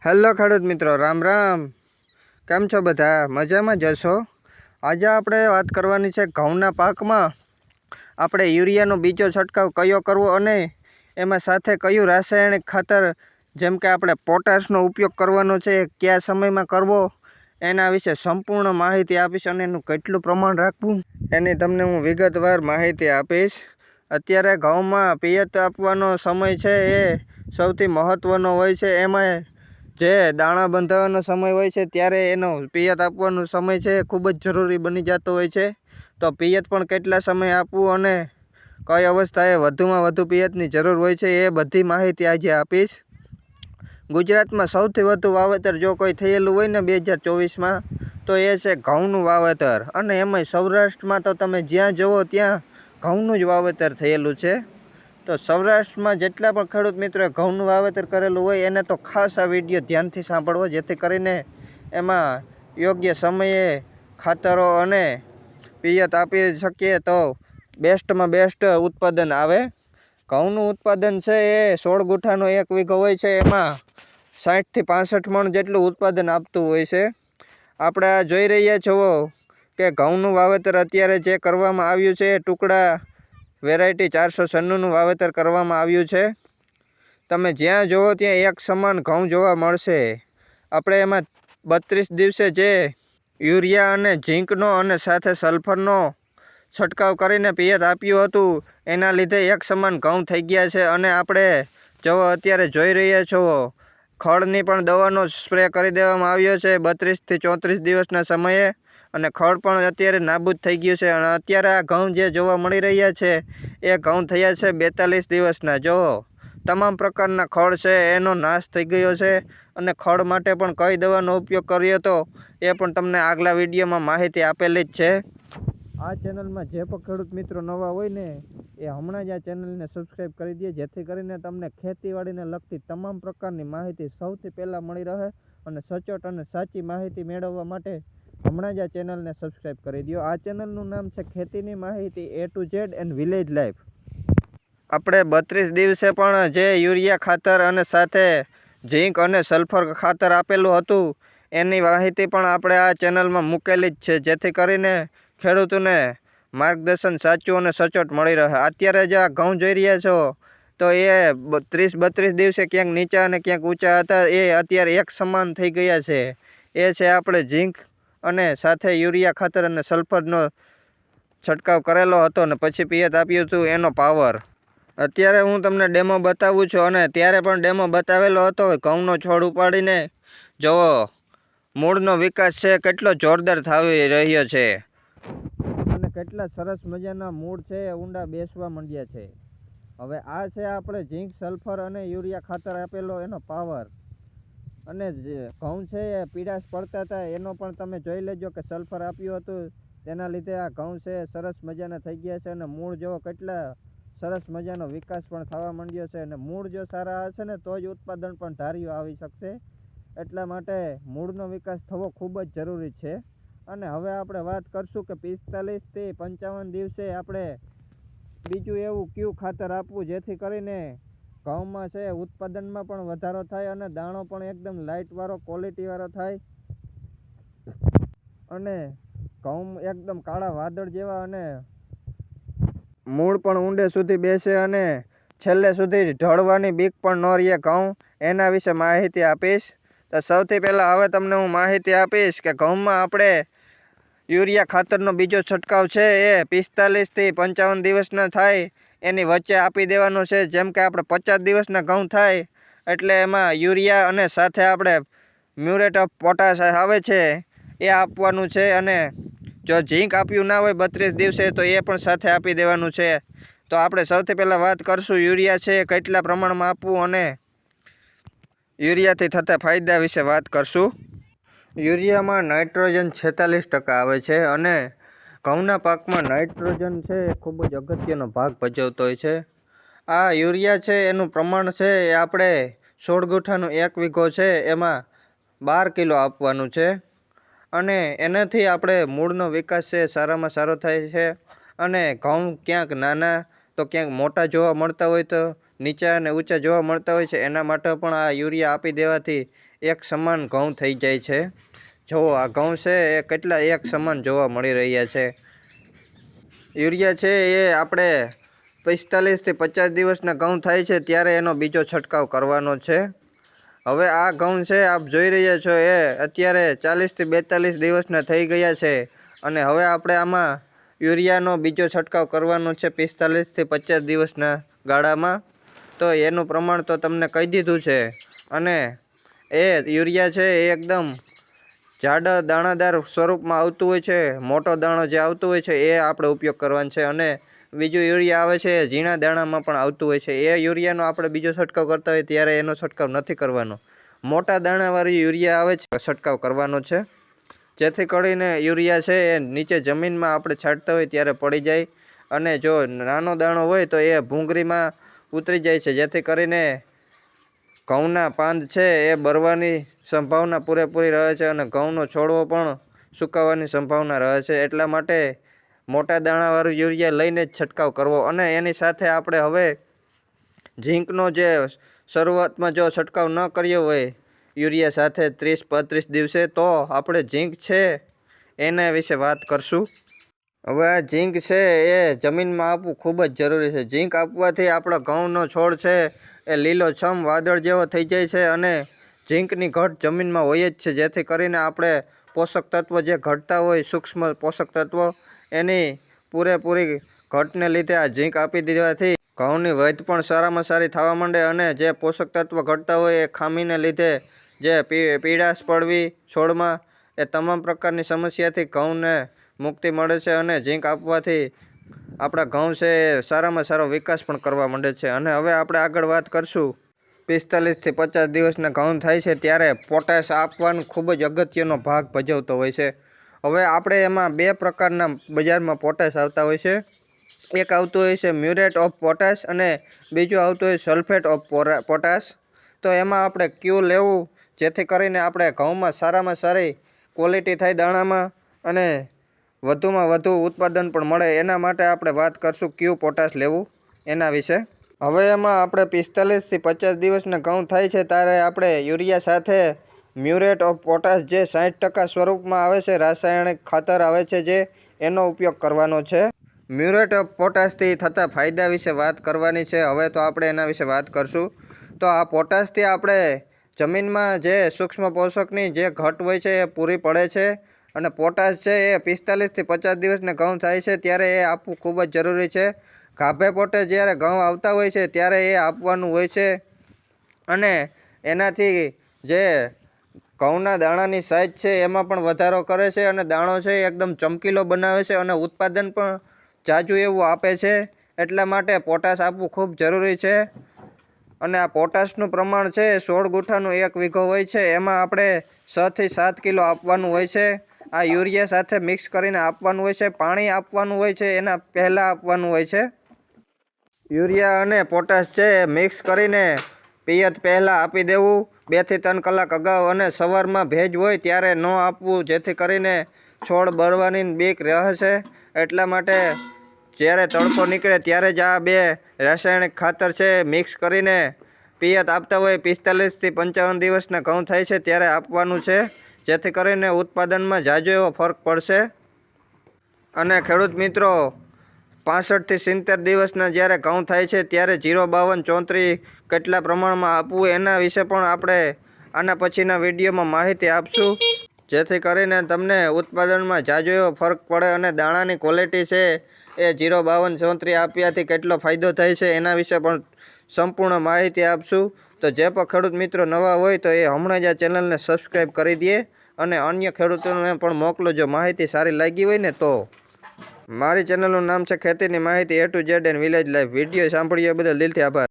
Hello ખેડૂત મિત્રો, રામ રામ. કેમ છો બધા? મજામાં જ હશો? આજે આપણે વાત કરવાની છે ઘઉંના પાકમાં આપણે યુરિયાનો બીજો છંટકાવ કયો કરવો અને એમાં સાથે કયું રાસાયણિક ખાતર જેમ કે આપણે પોટાશનો ઉપયોગ કરવાનો છે, કયા સમયમાં કરવો, એના વિશે સંપૂર્ણ માહિતી આપીશ અને એનું કેટલું પ્રમાણ રાખવું એની તમને હું વિગતવાર માહિતી આપીશ. અત્યારે ઘઉંમાં પિયત આપવાનો સમય છે એ સૌથી મહત્ત્વનો હોય છે. એમાં જે દાણા બંધાવવાનો સમય હોય છે ત્યારે એનો પિયત આપવાનો સમય છે ખૂબ જ જરૂરી બની જતો હોય છે. તો પિયત પણ કેટલા સમય આપવું અને કઈ અવસ્થાએ વધુમાં વધુ પિયતની જરૂર હોય છે એ બધી માહિતી આજે આપીશ. ગુજરાતમાં સૌથી વધુ વાવેતર જો કોઈ થયેલું હોય ને 2024માં તો એ છે ઘઉંનું વાવેતર, અને એમાંય સૌરાષ્ટ્રમાં તો તમે જ્યાં જુઓ ત્યાં ઘઉંનું જ વાવેતર થયેલું છે. તો સૌરાષ્ટ્રમાં જેટલા પણ ખેડૂત મિત્રોએ ઘઉંનું વાવેતર કરેલું હોય એને તો ખાસ આ વિડીયો ધ્યાનથી સાંભળવો, જેથી કરીને એમાં યોગ્ય સમયે ખાતરો અને પિયત આપી શકીએ તો બેસ્ટમાં બેસ્ટ ઉત્પાદન આવે. ઘઉંનું ઉત્પાદન છે એ 16 ગુંઠાનો 1 વીઘો હોય છે, એમાં 60થી 65 મણ જેટલું ઉત્પાદન આપતું હોય છે. આપણે આ જોઈ રહ્યા છો કે ઘઉંનું વાવેતર અત્યારે જે કરવામાં આવ્યું છે એ ટુકડા વેરાયટી 496નું વાવેતર કરવામાં આવ્યું છે. તમે જ્યાં જુઓ ત્યાં એક સમાન ઘઉં જોવા મળશે. આપણે એમાં 32 દિવસે જે યુરિયા અને ઝીંકનો અને સાથે સલ્ફરનો છંટકાવ કરીને પિયત આપ્યું હતું એના લીધે એક સમાન ઘઉં થઈ ગયા છે. અને આપણે જો અત્યારે જોઈ રહ્યા છો ખડની પણ દવાનો સ્પ્રે કરી દેવામાં આવ્યો છે 32થી 34 દિવસના સમયે, અને ખડ પણ અત્યારે નાબૂદ થઈ ગયું છે. અને અત્યારે આ ઘઉં જે જોવા મળી રહ્યા છે એ ઘઉં થયા છે 42 દિવસના. જો તમામ પ્રકારના ખડ છે એનો નાશ થઈ ગયો છે, અને ખડ માટે પણ કઈ દવાનો ઉપયોગ કર્યો હતો એ પણ તમને આગલા વિડીયોમાં માહિતી આપેલી જ છે. આ ચેનલમાં જે પણ ખેડૂત મિત્રો નવા હોય ને એ હમણાં જ આ ચેનલને સબસ્ક્રાઈબ કરી દે, જેથી કરીને તમને ખેતીવાડીને લગતી તમામ પ્રકારની માહિતી સૌથી પહેલાં મળી રહે. અને સચોટ અને સાચી માહિતી મેળવવા માટે હમણાં જ આ ચેનલને સબસ્ક્રાઈબ કરી દો. આ ચેનલનું નામ છે ખેતીની માહિતી A to Z and village life. આપણે 32 દિવસે પણ જે યુરિયા ખાતર અને સાથે ઝીંક અને સલ્ફર ખાતર આપેલું હતું એની માહિતી પણ આપણે આ ચેનલમાં મૂકેલી જ છે, જેથી કરીને ખેડૂતોને માર્ગદર્શન સાચું અને સચોટ મળી રહે. અત્યારે જે આ ઘઉં જોઈ રહ્યા છો તો એ 30-32 દિવસે ક્યાંક નીચા અને ક્યાંક ઊંચા હતા, એ અત્યારે એક સમાન થઈ ગયા છે. એ છે આપણે ઝીંક અને સાથે યુરિયા ખાતર અને સલ્ફરનો છંટકાવ કરેલો હતો અને પછી પિયત આપ્યું હતું એનો પાવર. અત્યારે હું તમને ડેમો બતાવું છું, અને ત્યારે પણ ડેમો બતાવેલો હતો. ઘઉંનો છોડ ઉપાડીને જુઓ મૂળનો વિકાસ છે કેટલો જોરદાર થઈ રહ્યો છે, અને કેટલા સરસ મજાના મૂળ છે એ ઊંડા બેસવા માંડ્યા છે. હવે આ છે આપણે ઝીંક, સલ્ફર અને યુરિયા ખાતર આપેલો એનો પાવર. અને ઘઉં છે એ પીળાશ પડતા હતા એનો પણ તમે જોઈ લેજો કે સલ્ફર આપ્યું હતું તેના લીધે આ ઘઉં છે સરસ મજાના થઈ ગયા છે. અને મૂળ જો કેટલા સરસ મજાનો વિકાસ પણ થવા માંડ્યો છે. અને મૂળ જો સારા હશે ને તો જ ઉત્પાદન પણ ધાર્યું આવી શકશે. એટલા માટે મૂળનો વિકાસ થવો ખૂબ જ જરૂરી છે. અને હવે આપણે વાત કરશું કે 45થી 55 દિવસે આપણે બીજું એવું કયું ખાતર આપવું જેથી કરીને ઘઉંમાં છે ઉત્પાદનમાં પણ વધારો થાય અને દાણો પણ એકદમ લાઇટવાળો ક્વોલિટીવાળો થાય, અને ઘઉં એકદમ કાળા વાદળ જેવા અને મૂળ પણ ઊંડે સુધી બેસે અને છેલ્લે સુધી ઢળવાની બીક પણ ન રહે ઘઉં. એના વિશે માહિતી આપીશ. તો સૌથી પહેલાં હવે તમને હું માહિતી આપીશ કે ઘઉંમાં આપણે યુરિયા ખાતરનો બીજો છંટકાવ છે એ 45થી 55 દિવસના થાય એની વચ્ચે આપી દેવાનો છે. જેમ કે આપણે 50 દિવસના ઘઉં થાય એટલે એમાં યુરિયા અને સાથે આપણે મ્યુરેટ ઓફ પોટાશ આવે છે એ આપવાનું છે. અને જો ઝીંક આપ્યું ના હોય 32 દિવસે તો એ પણ સાથે આપી દેવાનું છે. તો આપણે સૌથી પહેલાં વાત કરશું યુરિયા છે કેટલા પ્રમાણમાં આપવું અને યુરિયાથી થતા ફાયદા વિશે વાત કરશું. યુરિયામાં નાઇટ્રોજન 46% આવે છે, અને ઘઉંના પાકમાં નાઇટ્રોજન છે એ ખૂબ જ અગત્યનો ભાગ ભજવતો હોય છે. આ યુરિયા છે એનું પ્રમાણ છે એ આપણે 16 ગુંઠાનો 1 વીઘો છે એમાં 12 કિલો આપવાનું છે. અને એનાથી આપણે મૂળનો વિકાસ છે સારામાં સારો થાય છે, અને ઘઉં ક્યાંક નાના તો ક્યાંક મોટા જોવા મળતા હોય તો નીચા અને ઊંચા જોવા મળતા હોય છે, એના માટે પણ આ યુરિયા આપી દેવાથી એક સમાન ઘઉં થઈ જાય છે. જો આ ઘઉં છે એ કેટલા એક સમાન જોવા મળી રહ્યા છે. યુરિયા છે એ આપણે 45 થી 50 દિવસના ઘઉં થાય છે ત્યારે એનો બીજો છંટકાવ કરવાનો છે. હવે આ ઘઉં છે આપ જોઈ રહ્યા છો એ અત્યારે 40 થી 42 દિવસના થઈ ગયા છે અને હવે આપણે આમાં યુરિયાનો બીજો છંટકાવ કરવાનો છે 45 થી 50 દિવસના ગાળામાં. તો એનું પ્રમાણ તો તમને કહી દીધું છે અને એ યુરિયા છે એ એકદમ જાડા દાણાદાર સ્વરૂપમાં આવતું હોય છે. મોટો દાણો જે આવતો હોય છે એ આપણે ઉપયોગ કરવાનો છે અને બીજું યુરિયા આવે છે ઝીણા દાણામાં પણ આવતું હોય છે. એ યુરિયાનો આપણે બીજો છંટકાવ કરતા હોય ત્યારે એનો છંટકાવ નથી કરવાનો. મોટા દાણાવાળી યુરિયા આવે છે છંટકાવ કરવાનો છે, જેથી કરીને યુરિયા છે એ નીચે જમીનમાં આપણે છાંટતા હોય ત્યારે પડી જાય અને જો નાનો દાણો હોય તો એ ભૂંગળીમાં ઉતરી જાય છે, જેથી કરીને ઘઉંના પાંદ છે એ બરવાની સંભાવના પૂરેપૂરી રહે છે અને ઘઉંનો છોડવો પણ સુકાવાની સંભાવના રહે છે. એટલા માટે મોટા દાણાવાળું યુરિયા લઈને જ છંટકાવ કરવો. અને એની સાથે આપણે હવે ઝીંકનો જે શરૂઆતમાં જો છંટકાવ ન કર્યો હોય યુરિયા સાથે 30-35 દિવસે, તો આપણે ઝીંક છે એના વિશે વાત કરશું. હવે આ ઝીંક છે એ જમીનમાં આપવું ખૂબ જ જરૂરી છે. ઝીંક આપવાથી આપણો ઘઉંનો છોડ છે એ લીલોછમ વાદળ જેવો થઈ જાય છે અને ઝીંકની ઘટ જમીનમાં હોય જ છે, જેથી કરીને આપણે પોષક તત્વો જે ઘટતા હોય સૂક્ષ્મ પોષક તત્વો એની પૂરેપૂરી ઘટને લીધે આ ઝીંક આપી દેવાથી ઘઉંની વધ પણ સારામાં સારી થવા માંડે અને જે પોષક તત્વો ઘટતા હોય એ ખામીને લીધે જે પીળાશ પડવી છોડમાં, એ તમામ પ્રકારની સમસ્યાથી ઘઉંને મુક્તિ મળે છે અને ઝીંક આપવાથી આપણા ઘઉં છે એ સારામાં સારો વિકાસ પણ કરવા માંડે છે. અને હવે આપણે આગળ વાત કરશું 45 થી 50 દિવસના ઘઉં થાય છે ત્યારે પોટાશ આપવાનું ખૂબ જ અગત્યનો ભાગ ભજવતો હોય છે. હવે આપણે એમાં બે પ્રકારના બજારમાં પોટાશ આવતા હોય છે. એક આવતું હોય છે મ્યુરેટ ઓફ પોટાશ અને બીજું આવતું હોય સલ્ફેટ ઓફ પોટાશ. તો એમાં આપણે ક્યુ લેવું જેથી કરીને આપણે ઘઉંમાં સારામાં સારી ક્વોલિટી થાય દાણામાં અને વધુમાં વધુ ઉત્પાદન પણ મળે. એના માટે આપણે વાત કરશું ક્યુ પોટાશ લેવું એના વિશે. હવે એમાં આપણે 45 થી 50 દિવસના ઘઉં થાય છે ત્યારે આપણે યુરિયા સાથે મ્યુરેટ ઓફ પોટાશ જે 60% સ્વરૂપમાં આવે છે, રાસાયણિક ખાતર આવે છે જે, એનો ઉપયોગ કરવાનો છે. મ્યુરેટ ઓફ પોટાશથી થતા ફાયદા વિશે વાત કરવાની છે. હવે તો આપણે એના વિશે વાત કરશું. તો આ પોટાશથી આપણે જમીનમાં જે સૂક્ષ્મ પોષકની જે ઘટ હોય છે એ પૂરી પડે છે અને પોટાશ છે એ 45 થી 50 દિવસના ઘઉં થાય છે ત્યારે એ આપવું ખૂબ જ જરૂરી છે. ગાભે પોટે જ્યારે ઘઉં આવતા હોય છે ત્યારે એ આપવાનું હોય છે અને એનાથી જે ઘઉંના દાણાની સાઇઝ છે એમાં પણ વધારો કરે છે અને દાણો છે એકદમ ચમકીલો બનાવે છે અને ઉત્પાદન પણ ઝાઝું એવું આપે છે. એટલા માટે પોટાશ આપવું ખૂબ જરૂરી છે. અને આ પોટાશનું પ્રમાણ છે 16 ગુઠાનું 1 વીઘો હોય છે, એમાં આપણે 6 થી 7 કિલો આપવાનું હોય છે. આ યુરિયા સાથે મિક્સ કરીને આપવાનું હોય છે. પાણી આપવાનું હોય છે એના પહેલાં આપવાનું હોય છે. યુરિયા અને પોટાશ છે મિક્સ કરીને પિયત પહેલાં આપી દેવું 2 થી 3 કલાક અગાઉ અને સવારમાં ભેજ હોય ત્યારે ન આપવું, જેથી કરીને છોડ બળવાની બીક રહે છે. એટલા માટે જ્યારે તડકો નીકળે ત્યારે જ આ બે રાસાયણિક ખાતર છે મિક્સ કરીને પિયત આપતા હોય 45 થી 55 દિવસના ઘઉં થાય છે ત્યારે આપવાનું છે, જેથી કરીને ઉત્પાદનમાં ઝાઝો એવો ફરક પડશે. અને ખેડૂત મિત્રો 65 થી 70 દિવસના જ્યારે ઘઉં થાય છે ત્યારે 052-34 કેટલા પ્રમાણમાં આપવું એના વિશે પણ આપણે આના પછીના વિડીયોમાં માહિતી આપશું, જેથી કરીને તમને ઉત્પાદનમાં ઝાઝો એવો ફરક પડે અને દાણાની ક્વોલિટી છે એ 052-34 આપ્યાથી કેટલો ફાયદો થાય છે એના વિશે પણ સંપૂર્ણ માહિતી આપશું. તો જે પણ ખેડૂત મિત્રો નવા હોય તો એ હમણાં જ આ ચેનલને સબસ્ક્રાઈબ કરી દે અને અન્ય ખેડૂતોને પણ મોકલો જો માહિતી સારી લાગી હોય ને તો. મારી ચેનલનું નામ છે ખેતીની માહિતી A to Z and village life. Video સાંભળ્યા બદલ દિલથી આભાર.